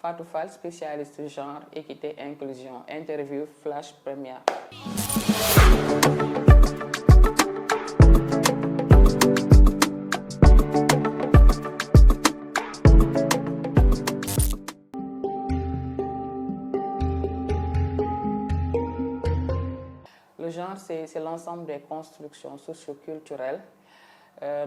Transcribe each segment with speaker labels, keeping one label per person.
Speaker 1: Fatou Fall, spécialiste genre, équité, inclusion. Interview Flash Première. Le genre, c'est l'ensemble des constructions socioculturelles,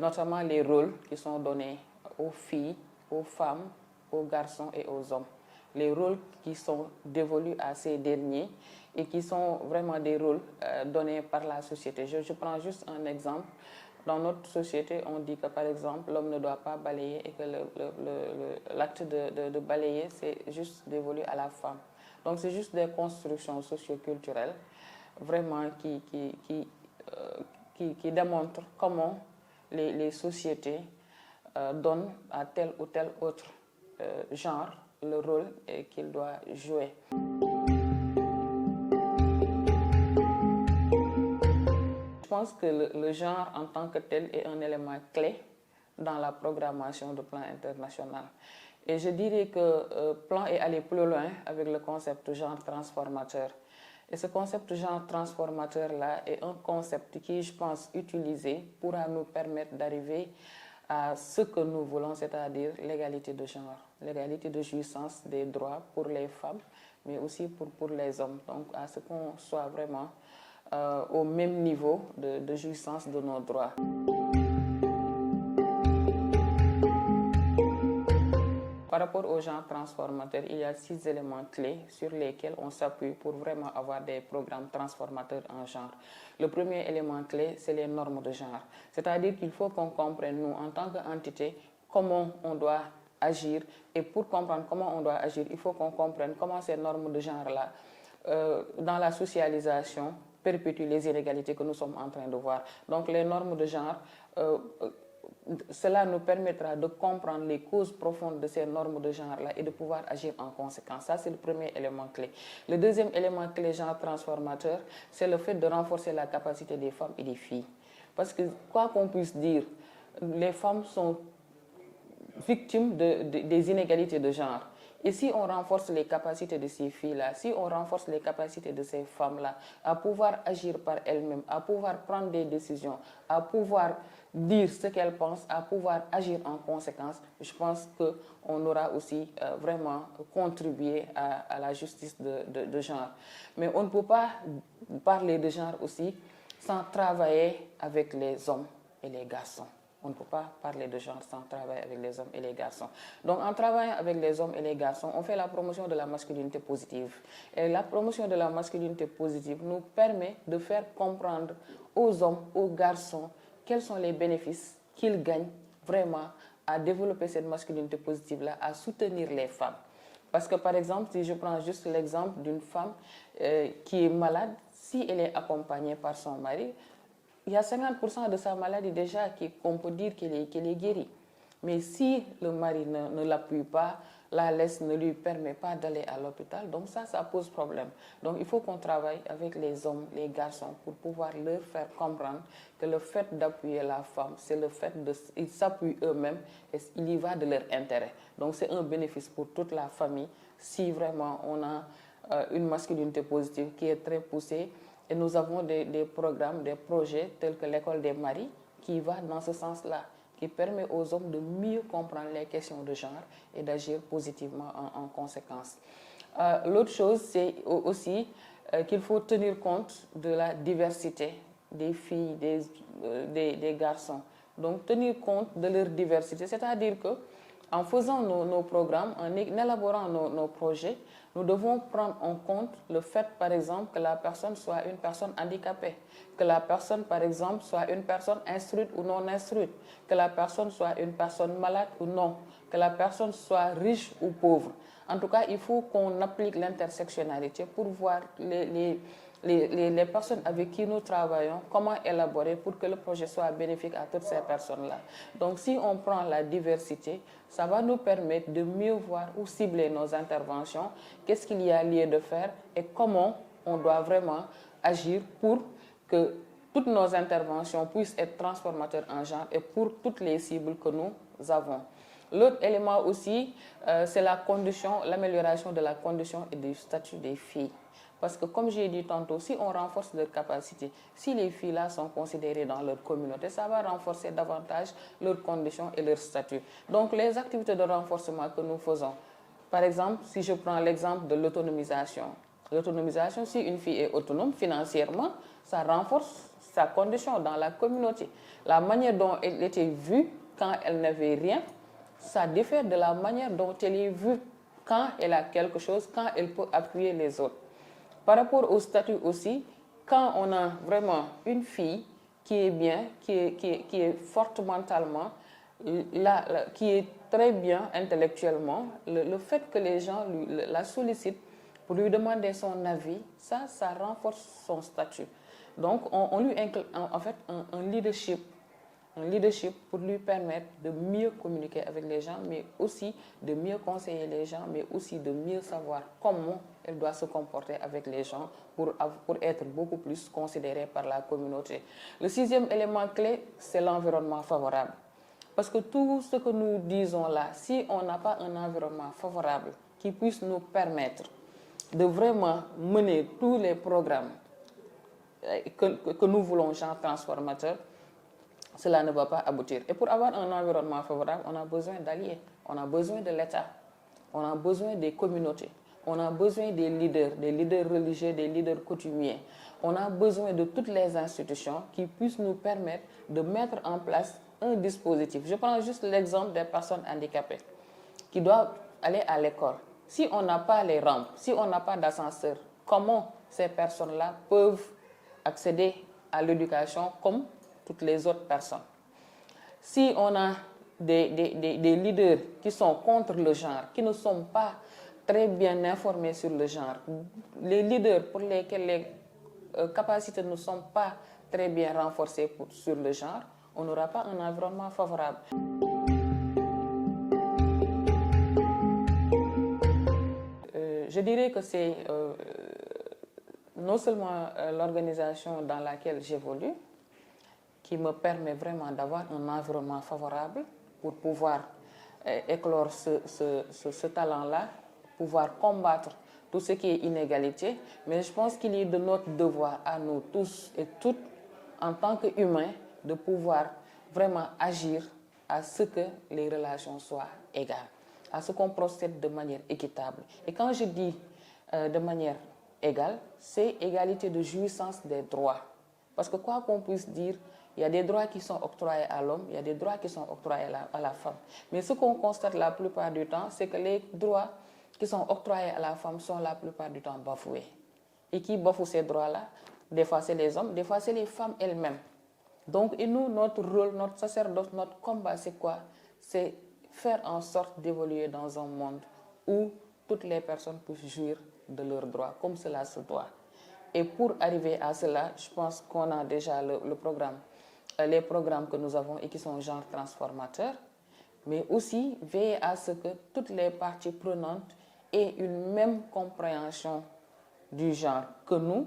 Speaker 1: notamment les rôles qui sont donnés aux filles, aux femmes, aux garçons et aux hommes. Les rôles qui sont dévolus à ces derniers et qui sont vraiment des rôles donnés par la société. Je prends juste un exemple. Dans notre société, on dit que par exemple, l'homme ne doit pas balayer et que l'acte de balayer, c'est juste dévolu à la femme. Donc c'est juste des constructions socioculturelles vraiment qui démontrent comment les sociétés donnent à tel ou tel autre genre le rôle qu'il doit jouer. Je pense que le genre en tant que tel est un élément clé dans la programmation de plan international. Et je dirais que plan est allé plus loin avec le concept genre transformateur. Et ce concept genre transformateur-là est un concept qui, je pense, utilisé pourra nous permettre d'arriver à ce que nous voulons, c'est-à-dire l'égalité de genre, l'égalité de jouissance des droits pour les femmes, mais aussi pour les hommes. Donc, à ce qu'on soit vraiment au même niveau de jouissance de nos droits. Par rapport au genre transformateur, il y a 6 éléments clés sur lesquels on s'appuie pour vraiment avoir des programmes transformateurs en genre. Le premier élément clé, c'est les normes de genre. C'est-à-dire qu'il faut qu'on comprenne, nous, en tant qu'entité, comment on doit agir. Et pour comprendre comment on doit agir, il faut qu'on comprenne comment ces normes de genre-là, dans la socialisation, perpétuent les inégalités que nous sommes en train de voir. Donc les normes de genre... cela nous permettra de comprendre les causes profondes de ces normes de genre-là et de pouvoir agir en conséquence. Ça, c'est le premier élément clé. Le deuxième élément clé genre transformateur, c'est le fait de renforcer la capacité des femmes et des filles. Parce que, quoi qu'on puisse dire, les femmes sont victimes des inégalités de genre. Et si on renforce les capacités de ces filles-là, si on renforce les capacités de ces femmes-là à pouvoir agir par elles-mêmes, à pouvoir prendre des décisions, à pouvoir dire ce qu'elles pensent, à pouvoir agir en conséquence, je pense qu'on aura aussi vraiment contribué à la justice de genre. Mais on ne peut pas parler de genre aussi sans travailler avec les hommes et les garçons. On ne peut pas parler de genre sans travailler avec les hommes et les garçons. Donc, en travaillant avec les hommes et les garçons, on fait la promotion de la masculinité positive. Et la promotion de la masculinité positive nous permet de faire comprendre aux hommes, aux garçons, quels sont les bénéfices qu'ils gagnent vraiment à développer cette masculinité positive-là, à soutenir les femmes. Parce que, par exemple, si je prends juste l'exemple d'une femme qui est malade, si elle est accompagnée par son mari, il y a 50% de sa maladie déjà qu'on peut dire qu'elle est guérie. Mais si le mari ne l'appuie pas, la laisse, ne lui permet pas d'aller à l'hôpital, donc ça pose problème. Donc il faut qu'on travaille avec les hommes, les garçons, pour pouvoir leur faire comprendre que le fait d'appuyer la femme, c'est le fait qu'ils s'appuient eux-mêmes et il y va de leur intérêt. Donc c'est un bénéfice pour toute la famille si vraiment on a une masculinité positive qui est très poussée. Et nous avons des programmes, des projets tels que l'école des maris qui va dans ce sens-là, qui permet aux hommes de mieux comprendre les questions de genre et d'agir positivement en conséquence. L'autre chose, c'est aussi qu'il faut tenir compte de la diversité des filles, des garçons. Donc tenir compte de leur diversité, c'est-à-dire qu'en faisant nos programmes, en élaborant nos projets, nous devons prendre en compte le fait, par exemple, que la personne soit une personne handicapée, que la personne, par exemple, soit une personne instruite ou non instruite, que la personne soit une personne malade ou non, que la personne soit riche ou pauvre. En tout cas, il faut qu'on applique l'intersectionnalité pour voir les personnes avec qui nous travaillons, comment élaborer pour que le projet soit bénéfique à toutes ces personnes-là. Donc, si on prend la diversité, ça va nous permettre de mieux voir où cibler nos interventions, qu'est-ce qu'il y a lieu de faire et comment on doit vraiment agir pour que toutes nos interventions puissent être transformateurs en genre et pour toutes les cibles que nous avons. L'autre élément aussi, c'est l'amélioration de la condition et du statut des filles. Parce que comme j'ai dit tantôt, si on renforce leurs capacités, si les filles-là sont considérées dans leur communauté, ça va renforcer davantage leurs conditions et leur statut. Donc les activités de renforcement que nous faisons, par exemple, si je prends l'exemple de l'autonomisation. L'autonomisation, si une fille est autonome financièrement, ça renforce sa condition dans la communauté. La manière dont elle était vue quand elle n'avait rien, ça diffère de la manière dont elle est vue quand elle a quelque chose, quand elle peut appuyer les autres. Par rapport au statut aussi, quand on a vraiment une fille qui est bien, qui est forte mentalement, qui est très bien intellectuellement, le fait que les gens la sollicitent pour lui demander son avis, ça renforce son statut. Donc, on lui inclut en fait un leadership pour lui permettre de mieux communiquer avec les gens, mais aussi de mieux conseiller les gens, mais aussi de mieux savoir comment elle doit se comporter avec les gens pour être beaucoup plus considérée par la communauté. Le 6e élément clé, c'est l'environnement favorable. Parce que tout ce que nous disons là, si on n'a pas un environnement favorable qui puisse nous permettre de vraiment mener tous les programmes que nous voulons, genre transformateur, cela ne va pas aboutir. Et pour avoir un environnement favorable, on a besoin d'alliés, on a besoin de l'État, on a besoin des communautés, on a besoin des leaders religieux, des leaders coutumiers. On a besoin de toutes les institutions qui puissent nous permettre de mettre en place un dispositif. Je prends juste l'exemple des personnes handicapées qui doivent aller à l'école. Si on n'a pas les rampes, si on n'a pas d'ascenseur, comment ces personnes-là peuvent accéder à l'éducation comme toutes les autres personnes? Si on a des leaders qui sont contre le genre, qui ne sont pas très bien informés sur le genre, les leaders pour lesquels les capacités ne sont pas très bien renforcées sur le genre, on n'aura pas un environnement favorable. Je dirais que c'est non seulement l'organisation dans laquelle j'évolue qui me permet vraiment d'avoir un environnement favorable pour pouvoir éclore ce talent-là, pouvoir combattre tout ce qui est inégalité, mais je pense qu'il est de notre devoir à nous tous et toutes, en tant qu'humains, de pouvoir vraiment agir à ce que les relations soient égales, à ce qu'on procède de manière équitable. Et quand je dis de manière égale, c'est égalité de jouissance des droits. Parce que quoi qu'on puisse dire, il y a des droits qui sont octroyés à l'homme, il y a des droits qui sont octroyés à la femme. Mais ce qu'on constate la plupart du temps, c'est que les droits qui sont octroyés à la femme sont la plupart du temps bafoués. Et qui bafouent ces droits-là? Des fois, c'est les hommes, des fois, c'est les femmes elles-mêmes. Donc, et nous, notre rôle, notre sacerdoce, notre combat, c'est quoi? C'est faire en sorte d'évoluer dans un monde où toutes les personnes puissent jouir de leurs droits, comme cela se doit. Et pour arriver à cela, je pense qu'on a déjà les programmes que nous avons et qui sont genre transformateurs, mais aussi veiller à ce que toutes les parties prenantes aient une même compréhension du genre que nous,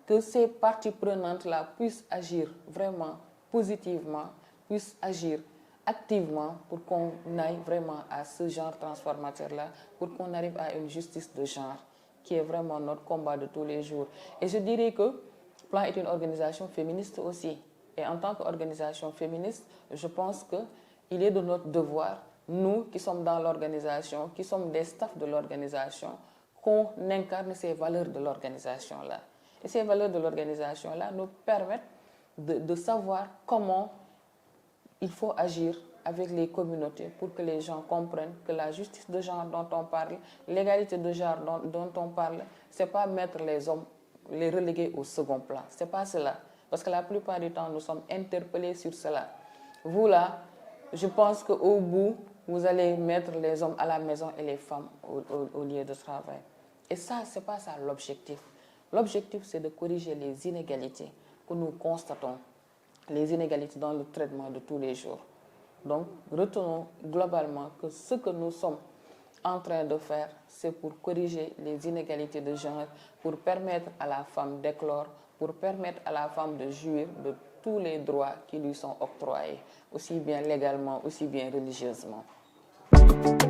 Speaker 1: que ces parties prenantes-là puissent agir vraiment positivement, puissent agir activement pour qu'on aille vraiment à ce genre transformateur-là, pour qu'on arrive à une justice de genre qui est vraiment notre combat de tous les jours. Et je dirais que Plan est une organisation féministe aussi. Et en tant qu'organisation féministe, je pense qu'il est de notre devoir, nous qui sommes dans l'organisation, qui sommes des staffs de l'organisation, qu'on incarne ces valeurs de l'organisation-là. Et ces valeurs de l'organisation-là nous permettent de savoir comment il faut agir avec les communautés pour que les gens comprennent que la justice de genre dont on parle, l'égalité de genre dont on parle, ce n'est pas mettre les hommes, les reléguer au second plan. Ce n'est pas cela. Parce que la plupart du temps, nous sommes interpellés sur cela. Vous là, je pense qu'au bout, vous allez mettre les hommes à la maison et les femmes au lieu de travail. Et ça, ce n'est pas ça l'objectif. L'objectif, c'est de corriger les inégalités que nous constatons, les inégalités dans le traitement de tous les jours. Donc, retenons globalement que ce que nous sommes en train de faire, c'est pour corriger les inégalités de genre, pour permettre à la femme d'éclore, pour permettre à la femme de jouir de tous les droits qui lui sont octroyés, aussi bien légalement, aussi bien religieusement.
Speaker 2: Thank you.